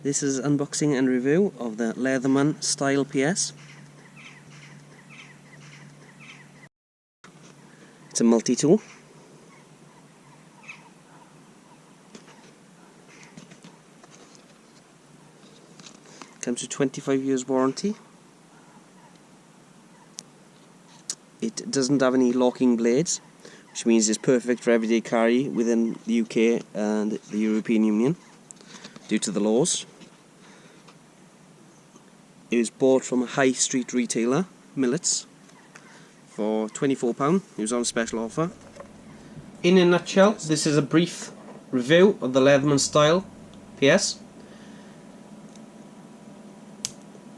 This is unboxing and review of the Leatherman Style PS. It's a multi-tool. Comes with 25 years warranty. It doesn't have any locking blades, which means it's perfect for everyday carry within the UK and the European Union due to the laws. It was bought from a high street retailer, Millets, for £24. It was on a special offer. In a nutshell, this is a brief review of the Leatherman Style PS.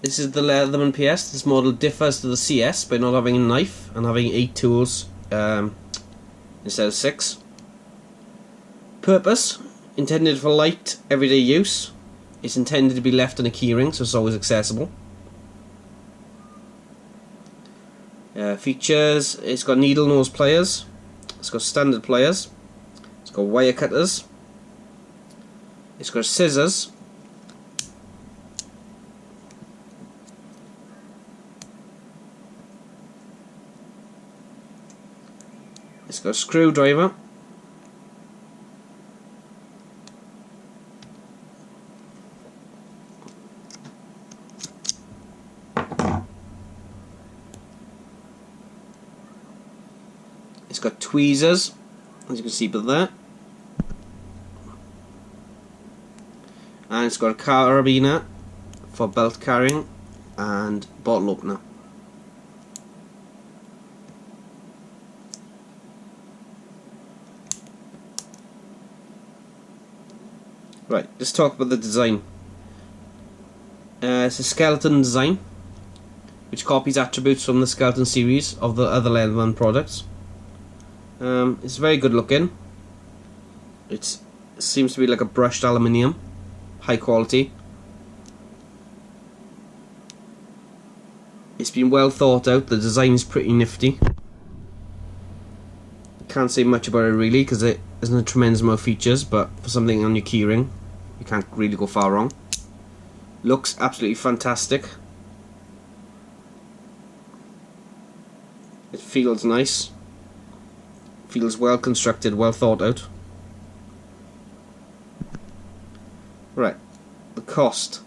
This is the Leatherman PS. This model differs to the CS by not having a knife and having 8 tools instead of 6. Purpose: intended for light, everyday use. It's intended to be left in a keyring, so it's always accessible. Features: it's got needle nose pliers, it's got standard pliers, it's got wire cutters, it's got scissors, it's got a screwdriver, it's got tweezers, as you can see by there, and it's got a carabiner for belt carrying and bottle opener. Right, let's talk about the design. It's a skeleton design, which copies attributes from the skeleton series of the other Leatherman products. It's very good looking. It seems to be like a brushed aluminium, high quality. It's been well thought out. The design is pretty nifty. Can't say much about it really because it isn't a tremendous amount of features, but for something on your keyring, you can't really go far wrong. Looks absolutely fantastic. It feels nice. Feels well constructed, well thought out. Right, the cost.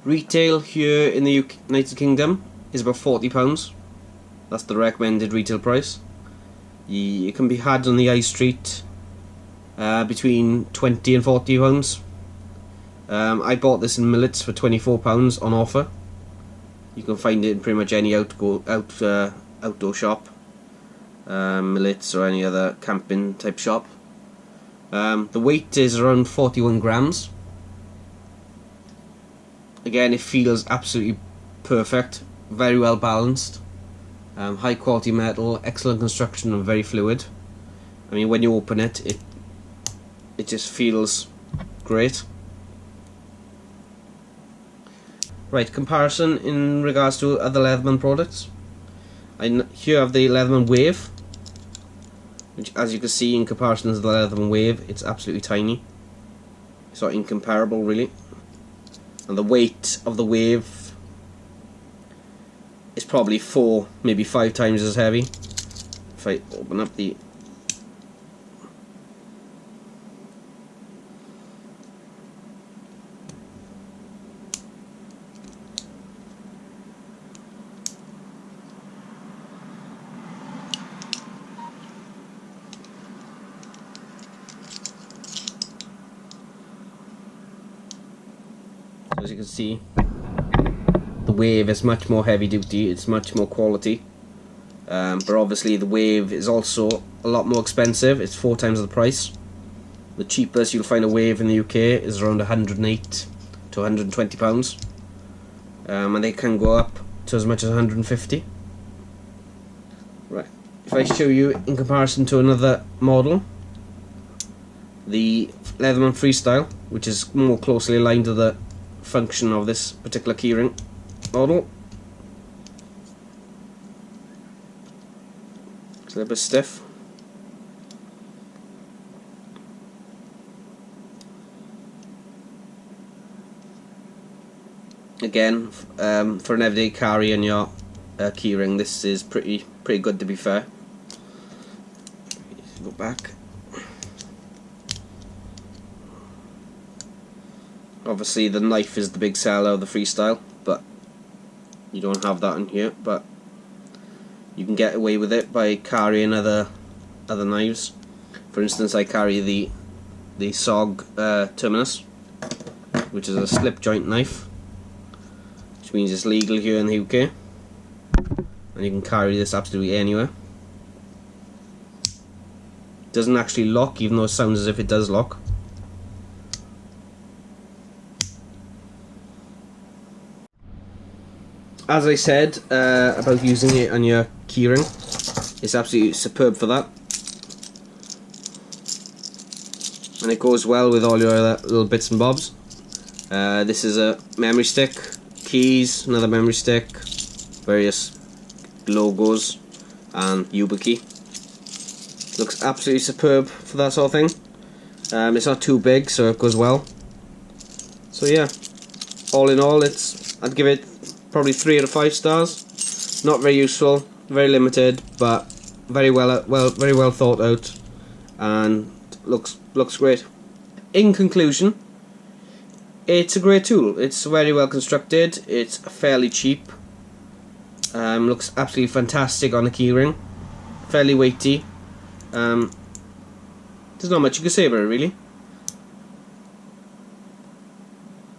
Retail here in the United Kingdom is about £40. That's the recommended retail price. It can be had on the high street between £20 and £40. I bought this in Millets for £24 on offer. You can find it in pretty much any outdoor shop, Millets or any other camping type shop. The weight is around 41 grams. Again, it feels absolutely perfect, very well balanced. High quality metal, excellent construction and very fluid. I mean, when you open it, it just feels great. Right, comparison in regards to other Leatherman products. Here I have the Leatherman Wave, which, as you can see, in comparison to the Leatherman Wave, it's absolutely tiny. It's not incomparable really. And the weight of the Wave is probably 4, maybe 5 times as heavy. If I open up the... As you can see, the Wave is much more heavy duty, it's much more quality, but obviously the Wave is also a lot more expensive. It's 4 times the price. The cheapest you'll find a Wave in the UK is around £108 to £120, and they can go up to as much as £150. Right, if I show you in comparison to another model, the Leatherman Freestyle, which is more closely aligned to the function of this particular keyring model. It's a little bit stiff. Again, for an everyday carry on your keyring, this is pretty good, to be fair. Go back. Obviously the knife is the big seller of the Freestyle, but you don't have that in here. But you can get away with it by carrying other knives. For instance, I carry the SOG Terminus, which is a slip joint knife, which means it's legal here in the UK, and you can carry this absolutely anywhere. It doesn't actually lock, even though it sounds as if it does lock. As I said about using it on your keyring, it's absolutely superb for that, and it goes well with all your other little bits and bobs. This is a memory stick, keys, another memory stick, various logos, and YubiKey. Looks absolutely superb for that sort of thing. It's not too big, so it goes well. So yeah, all in all, I'd give it probably 3 out of 5 stars. Not very useful, very limited, but very well thought out, and looks great. In conclusion, it's a great tool. It's very well constructed. It's fairly cheap. Looks absolutely fantastic on the keyring. Fairly weighty. There's not much you can say about it, really.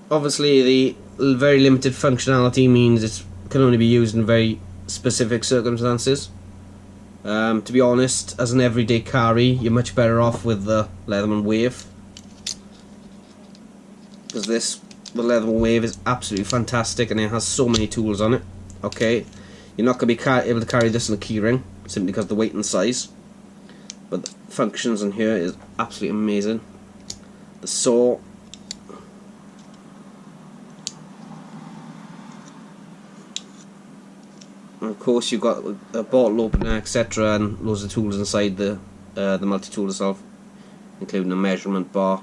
Obviously, the very limited functionality means it can only be used in very specific circumstances. To be honest, as an everyday carry, you're much better off with the Leatherman Wave, because the Leatherman Wave is absolutely fantastic and it has so many tools on it. Okay, you're not going to be able to carry this in a keyring simply because of the weight and size, but the functions in here is absolutely amazing. The saw, and of course you've got a bottle opener, etc., and loads of tools inside the multi-tool itself, including a measurement bar.